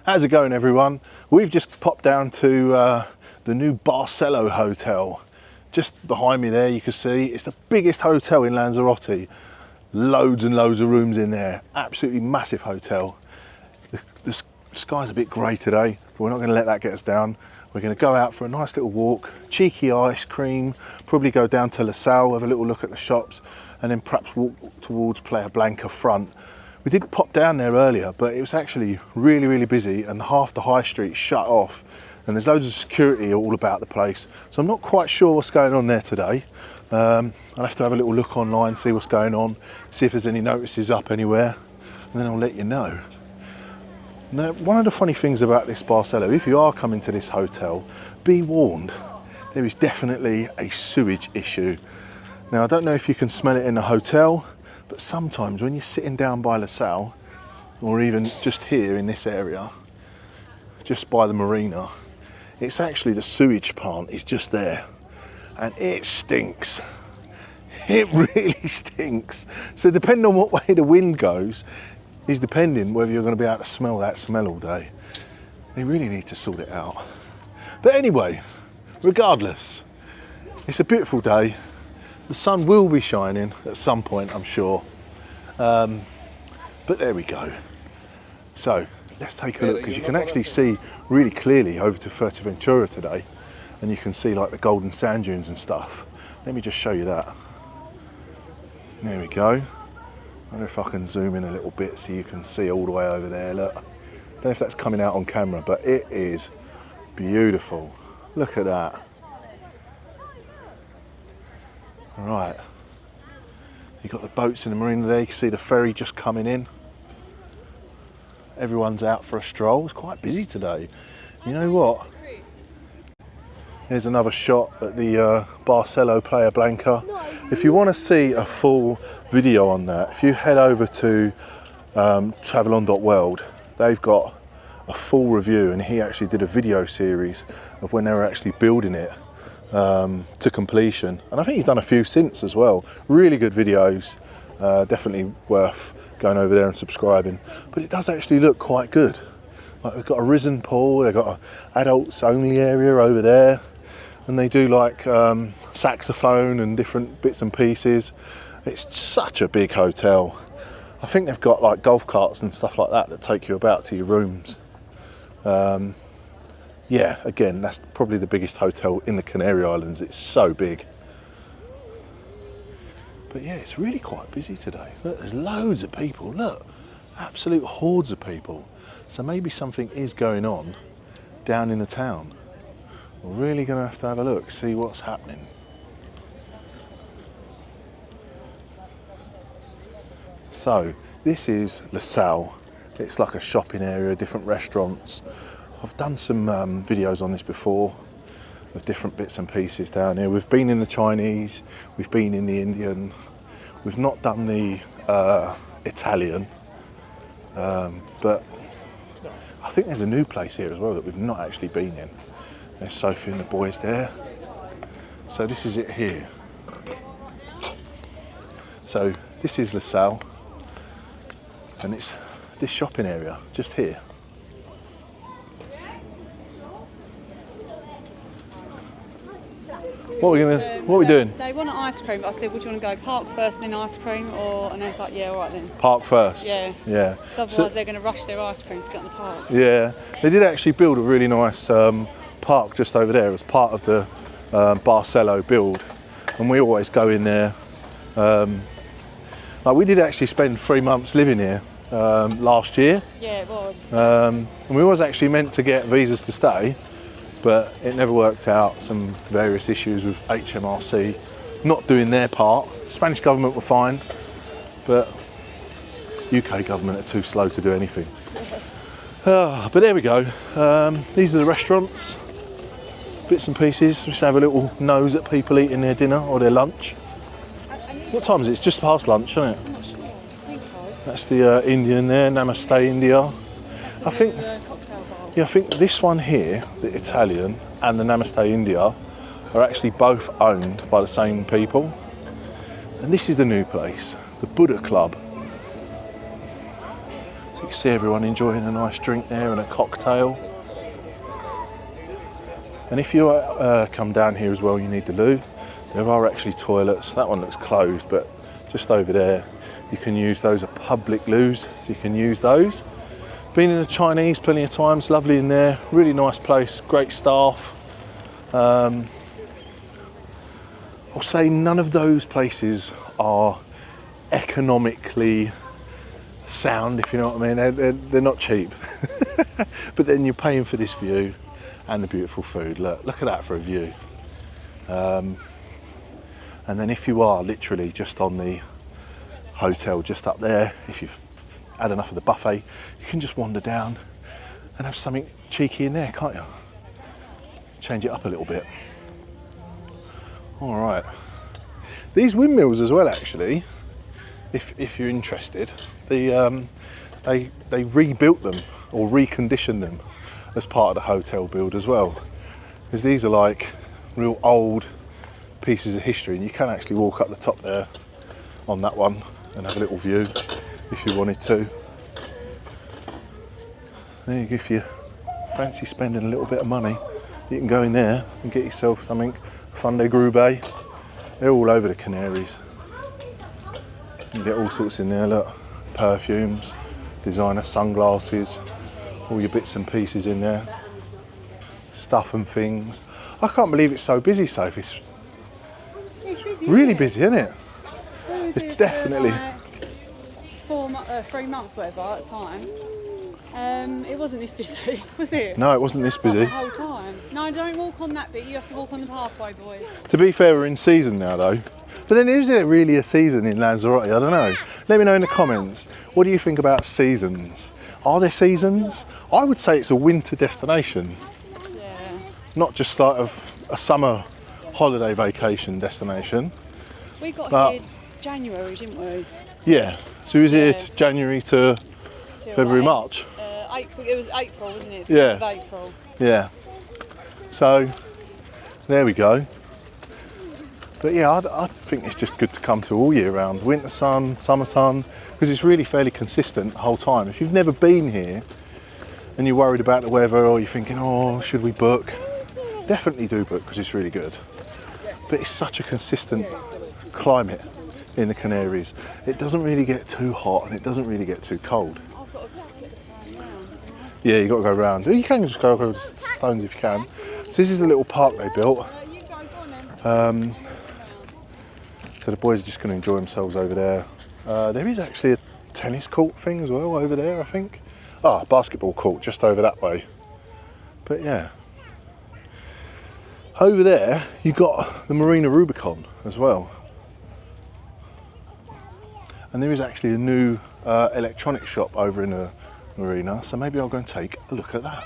How's it going, everyone? We've just popped down to the new Barceló hotel. Just behind me there, you can see it's the biggest hotel in Lanzarote. Loads and loads of rooms in there. Absolutely massive hotel. The sky's a bit grey today, but we're not going to let that get us down. We're going to go out for a nice little walk, cheeky ice cream, probably go down to La Salle, have a little look at the shops, and then perhaps walk towards Playa Blanca front. We did pop down there earlier, but it was actually really, really busy, and half the high street shut off, and there's loads of security all about the place. So I'm not quite sure what's going on there today. I'll have to have a little look online, see what's going on, see if there's any notices up anywhere, and then I'll let you know. Now, one of the funny things about this Barceló, if you are coming to this hotel, be warned, there is definitely a sewage issue. Now, I don't know if you can smell it in the hotel, but sometimes when you're sitting down by La Salle, or even just here in this area, just by the Marina, it's actually the sewage plant is just there, and it stinks. It really stinks. So depending on what way the wind goes, is depending whether you're going to be able to smell that smell all day. They really need to sort it out. But anyway, regardless, it's a beautiful day. The sun will be shining at some point, I'm sure. But there we go. So let's take a look, because you can actually see really clearly over to Fuerteventura today, and you can see like the golden sand dunes and stuff. Let me just show you that. There we go. I wonder if I can zoom in a little bit so you can see all the way over there. Look, I don't know if that's coming out on camera, but it is beautiful. Look at that. All right, you've got the boats in the marina there. You can see the ferry just coming in. Everyone's out for a stroll. It's quite busy today. You know what? Here's another shot at the Barceló Playa Blanca. If you want to see a full video on that, if you head over to travelon.world, they've got a full review, and he actually did a video series of when they were actually building it to completion. And I think he's done a few since as well. Really good videos, definitely worth going over there and subscribing. But it does actually look quite good. Like, they've got a risen pool, they've got an adults only area over there. And they do like saxophone and different bits and pieces. It's such a big hotel. I think they've got like golf carts and stuff like that take you about to your rooms. Yeah, again, that's probably the biggest hotel in the Canary Islands. It's so big. But yeah, it's really quite busy today. Look, there's loads of people. Look, absolute hordes of people. So maybe something is going on down in the town. We're really going to have a look, see what's happening. So, this is La Salle. It's like a shopping area, different restaurants. I've done some videos on this before, of different bits and pieces down here. We've been in the Chinese, we've been in the Indian, we've not done the Italian, but I think there's a new place here as well that we've not actually been in. There's Sophie and the boys there. So this is it here. So this is La Salle, and it's this shopping area just here. What are we doing? They want an ice cream, but I said, would you want to go park first, then ice cream, and then it's like, yeah, all right then. Park first? Yeah. Yeah. So otherwise they're going to rush their ice cream to get in the park. Yeah. They did actually build a really nice park just over there. It was part of the Barceló build, and we always go in there. Like, we did actually spend 3 months living here last year. Yeah, it was. And we was actually meant to get visas to stay, but it never worked out. Some various issues with HMRC not doing their part. Spanish government were fine, but UK government are too slow to do anything. But there we go. These are the restaurants, bits and pieces. Just have a little nose at people eating their dinner or their lunch. What time is it? It's just past lunch, isn't it? I'm not sure. I think so. That's the Indian there, Namaste India. I think, yeah, I think this one here, the Italian, and the Namaste India are actually both owned by the same people. And this is the new place, the Buddha Club. So you can see everyone enjoying a nice drink there and a cocktail. And if you come down here as well, you need the loo. There are actually toilets. That one looks closed, but just over there, you can use those are public loos, so you can use those. Been in the Chinese plenty of times, lovely in there, really nice place, great staff. I'll say none of those places are economically sound, if you know what I mean. They're not cheap. But then you're paying for this view and the beautiful food. Look at that for a view. And then if you are literally just on the hotel just up there, if you've had enough of the buffet, you can just wander down and have something cheeky in there, can't you? Change it up a little bit. All right. These windmills as well, actually, if you're interested, they rebuilt them or reconditioned them as part of the hotel build as well. Because these are like real old pieces of history, and you can actually walk up the top there on that one and have a little view if you wanted to. There, if you fancy spending a little bit of money, you can go in there and get yourself something. Funde Grube, they're all over the Canaries. You get all sorts in there, look, perfumes, designer sunglasses, all your bits and pieces in there, stuff and things. I can't believe it's so busy, Sophie. It's busy, Really isn't it? busy, isn't it? We was It's here for, definitely... like, 3 months, whatever, at a time. It wasn't this busy, was it? No, it wasn't this The busy. whole time. No, don't walk on that bit. You have to walk on the pathway, boys. To be fair, we're in season now though. But then is it really a season in Lanzarote? I don't know. Let me know in the comments. What do you think about seasons? Are there seasons? I would say it's a winter destination. Yeah. Not just like a summer holiday vacation destination. We got But- here January, didn't we? Yeah. So it was here Yeah. January to Till, February, like, March. April. It was April, wasn't it? Yeah. Of April. Yeah. So there we go. But yeah, I think it's just good to come to all year round. Winter sun, summer sun, because it's really fairly consistent the whole time. If you've never been here and you're worried about the weather, or you're thinking, oh, should we book? Definitely do book, because it's really good. But it's such a consistent climate in the Canaries. It doesn't really get too hot and it doesn't really get too cold. I've got to get the phone round. Yeah, you've got to go round. You can just go over the stones if you can. So this is a little park they built. You go on then. So the boys are just going to enjoy themselves over there. There is actually a tennis court thing as well over there, I think. Ah, basketball court just over that way. But yeah. Over there, you've got the Marina Rubicón as well. And there is actually a new electronics shop over in the marina, so maybe I'll go and take a look at that.